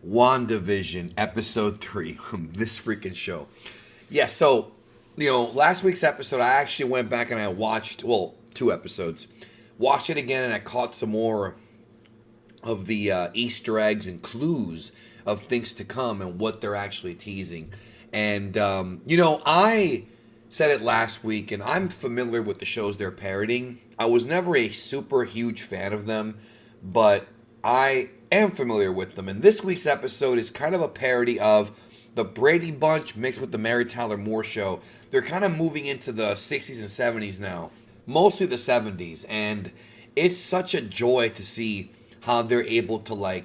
Wandavision, episode 3. This freaking show. Yeah, so, last week's episode, I actually went back and I watched, 2 episodes. Watched it again and I caught some more of the Easter eggs and clues of things to come and what they're actually teasing. And, I said it last week, and I'm familiar with the shows they're parodying. I was never a super huge fan of them, but I am familiar with them. And this week's episode is kind of a parody of the Brady Bunch mixed with the Mary Tyler Moore Show. They're kind of moving into the 60s and 70s now, mostly the 70s. And it's such a joy to see how they're able to,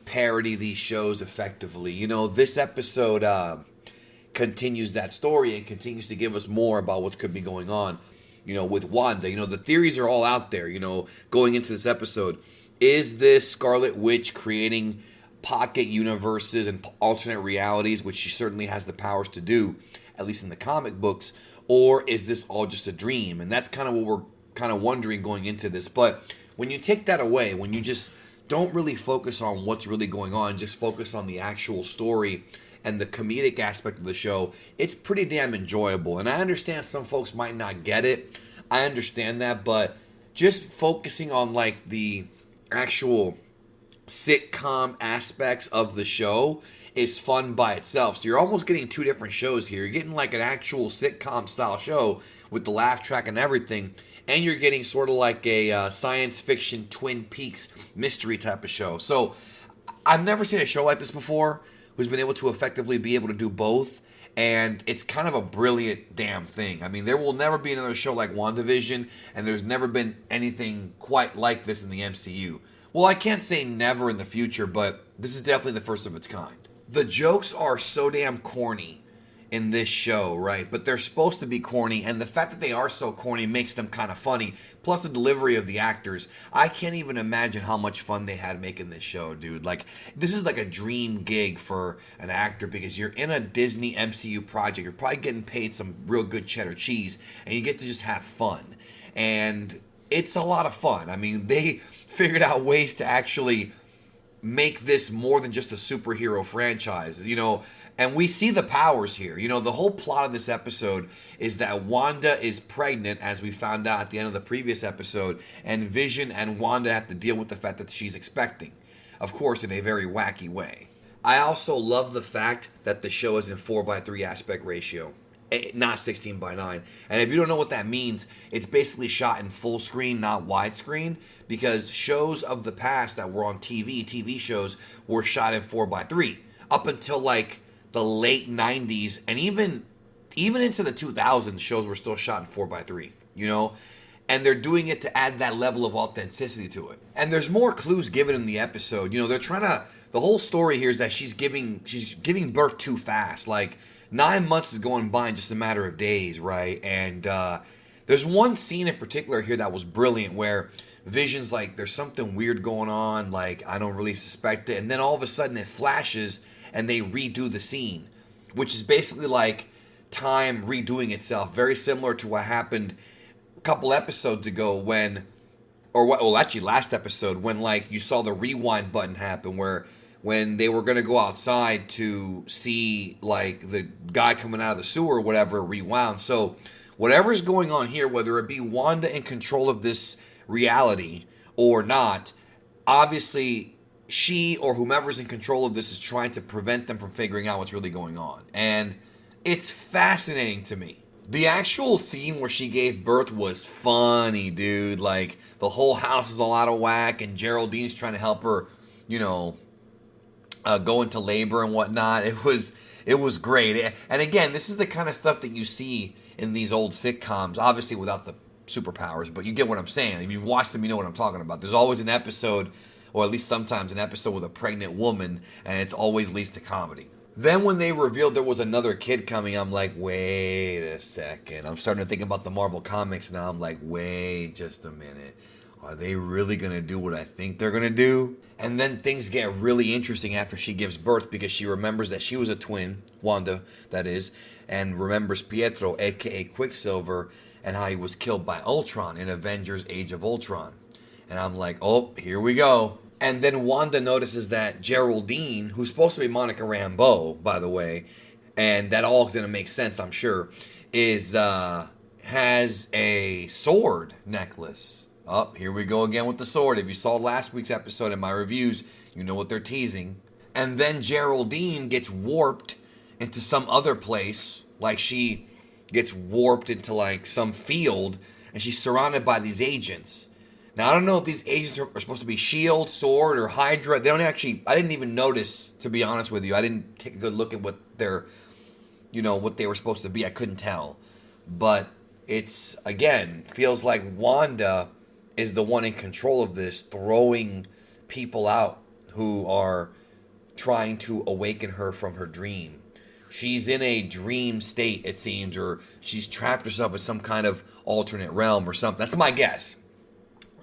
parody these shows effectively. This episode continues that story and continues to give us more about what could be going on, with Wanda. The theories are all out there, going into this episode. Is this Scarlet Witch creating pocket universes and alternate realities, which she certainly has the powers to do, at least in the comic books, or is this all just a dream? And that's kind of what we're kind of wondering going into this. But when you take that away, when you just don't really focus on what's really going on, just focus on the actual story and the comedic aspect of the show, it's pretty damn enjoyable. And I understand some folks might not get it. I understand that, but just focusing on the actual sitcom aspects of the show is fun by itself. So you're almost getting 2 different shows here. You're getting an actual sitcom style show with the laugh track and everything, and you're getting sort of like a science fiction Twin Peaks mystery type of show. So I've never seen a show like this before who's been able to effectively be able to do both, and it's kind of a brilliant damn thing. I mean, there will never be another show like WandaVision, and there's never been anything quite like this in the MCU. Well, I can't say never in the future, but this is definitely the first of its kind. The jokes are so damn corny in this show, right? But they're supposed to be corny, and the fact that they are so corny makes them kind of funny. Plus the delivery of the actors. I can't even imagine how much fun they had making this show, dude. This is like a dream gig for an actor because you're in a Disney MCU project. You're probably getting paid some real good cheddar cheese, and you get to just have fun. And it's a lot of fun. I mean, they figured out ways to actually make this more than just a superhero franchise, and we see the powers here. The whole plot of this episode is that Wanda is pregnant, as we found out at the end of the previous episode, and Vision and Wanda have to deal with the fact that she's expecting. Of course, in a very wacky way. I also love the fact that the show is in 4:3 aspect ratio, not 16:9. And if you don't know what that means, it's basically shot in full screen, not widescreen, because shows of the past that were on TV shows, were shot in 4:3 up until the late 90s, and even into the 2000s, shows were still shot in 4:3, and they're doing it to add that level of authenticity to it. And there's more clues given in the episode. They're trying to, the whole story here is that she's giving birth too fast. 9 months is going by in just a matter of days, right? And there's one scene in particular here that was brilliant where Vision's there's something weird going on, I don't really suspect it, and then all of a sudden it flashes and they redo the scene, which is basically time redoing itself, very similar to what happened a couple episodes ago last episode, when you saw the rewind button happen, where when they were going to go outside to see the guy coming out of the sewer or whatever, rewound. So whatever's going on here, whether it be Wanda in control of this reality or not, obviously she or whomever's in control of this is trying to prevent them from figuring out what's really going on. And it's fascinating to me. The actual scene where she gave birth was funny, dude. The whole house is all out of whack, and Geraldine's trying to help her, go into labor and whatnot. It was great. And again, this is the kind of stuff that you see in these old sitcoms, obviously without the superpowers, but you get what I'm saying. If you've watched them, you know what I'm talking about. There's always an episode, or at least sometimes an episode with a pregnant woman, and it's always leads to comedy. Then when they revealed there was another kid coming, I'm like, wait a second. I'm starting to think about the Marvel Comics now. I'm like, wait just a minute. Are they really going to do what I think they're going to do? And then things get really interesting after she gives birth, because she remembers that she was a twin, Wanda, that is, and remembers Pietro, a.k.a. Quicksilver, and how he was killed by Ultron in Avengers Age of Ultron. And I'm like, oh, here we go. And then Wanda notices that Geraldine, who's supposed to be Monica Rambeau, by the way, and that all is going to make sense, I'm sure, is has a sword necklace. Oh, here we go again with the sword. If you saw last week's episode in my reviews, you know what they're teasing. And then Geraldine gets warped into some other place, like she gets warped into like some field, and she's surrounded by these agents. Now, I don't know if these agents are supposed to be S.H.I.E.L.D., SWORD, or Hydra. They don't actually, I didn't even notice, to be honest with you. I didn't take a good look at what they're, what they were supposed to be. I couldn't tell. But it's, again, feels like Wanda is the one in control of this, throwing people out who are trying to awaken her from her dream. She's in a dream state, it seems, or she's trapped herself in some kind of alternate realm or something. That's my guess.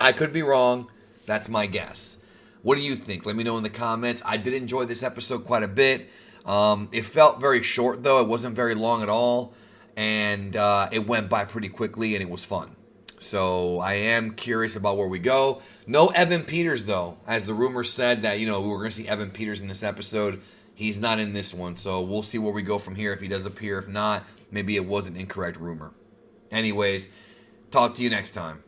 I could be wrong. That's my guess. What do you think? Let me know in the comments. I did enjoy this episode quite a bit. It felt very short, though. It wasn't very long at all. And it went by pretty quickly, and it was fun. So I am curious about where we go. No Evan Peters, though. As the rumor said that, we were going to see Evan Peters in this episode. He's not in this one. So we'll see where we go from here if he does appear. If not, maybe it was an incorrect rumor. Anyways, talk to you next time.